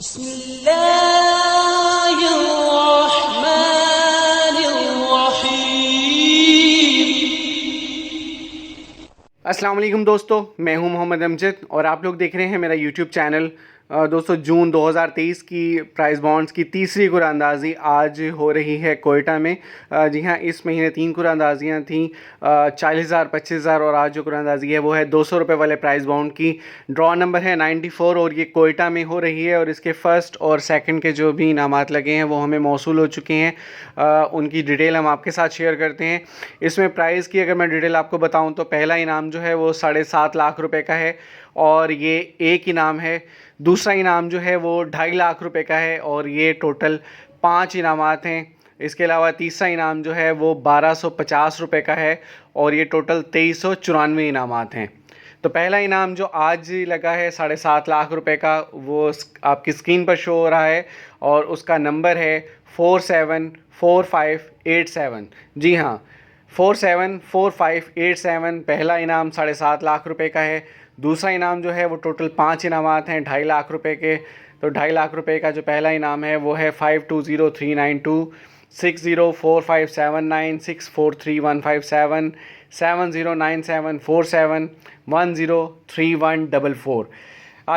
अस्सलाम वालेकुम दोस्तों, मैं हूं मोहम्मद अमजद और आप लोग देख रहे हैं मेरा यूट्यूब चैनल। दोस्तों, जून 2023 की प्राइस बॉन्ड्स की तीसरी कुरानंदाज़ी आज हो रही है कोयटा में। जी हाँ, इस महीने 3 कुरानंदाज़ियाँ थीं, 40,000, 25,000 और आज जो कुरानंदाज़ी है वो है 200 रुपये वाले प्राइस बॉन्ड की। ड्रॉ नंबर है 94 और ये कोयटा में हो रही है और इसके फ़र्स्ट और सेकंड के जो भी इनामात लगे हैं वो हमें मौसूल हो चुके हैं। उनकी डिटेल हम आपके साथ शेयर करते हैं। इसमें प्राइस की अगर मैं डिटेल आपको बताऊँ तो पहला इनाम जो है वो 7.5 लाख रुपए का है और ये एक इनाम है। दूसरा इनाम जो है वो 2.5 लाख रुपए का है और ये टोटल 5 इनामात हैं। इसके अलावा तीसरा इनाम जो है वो 1250 रुपये का है और ये टोटल 2394 इनामात हैं। तो पहला इनाम जो आज लगा है 7.5 लाख रुपए का, वो आपकी स्क्रीन पर शो हो रहा है और उसका नंबर है 474587। जी हाँ, 474587 पहला इनाम 7.5 लाख रुपए का है। दूसरा इनाम जो है वो टोटल 5 इनामात हैं 2.5 लाख रुपए के। तो 2.5 लाख रुपए का जो पहला इनाम है वो है 520392 604579 643157 709747 103144।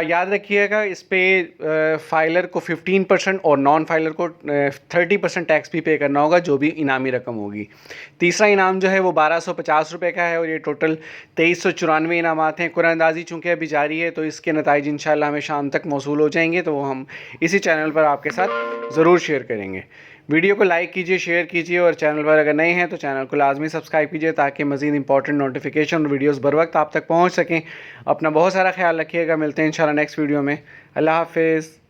याद रखिएगा, इस पे फाइलर को 15% और नॉन फाइलर को 30% टैक्स भी पे करना होगा, जो भी इनामी रकम होगी। तीसरा इनाम जो है वो 1250 रुपये का है और ये टोटल 2394 इनामात हैं। कुरानंदाज़ी चूँकि अभी जारी है तो इसके नताइज इंशाल्लाह हमें शाम तक मौसूल हो जाएंगे, तो वो हम इसी चैनल पर आपके साथ ज़रूर शेयर करेंगे। वीडियो को लाइक कीजिए, शेयर कीजिए और चैनल पर अगर नए हैं तो चैनल को लाजमी सब्सक्राइब कीजिए ताकि मज़ीद इंपॉर्टेंट नोटिफिकेशन और वीडियोस बर वक्त आप तक पहुंच सकें। अपना बहुत सारा ख्याल रखिएगा। मिलते हैं इंशाल्लाह नेक्स्ट वीडियो में। अल्लाह हाफिज़।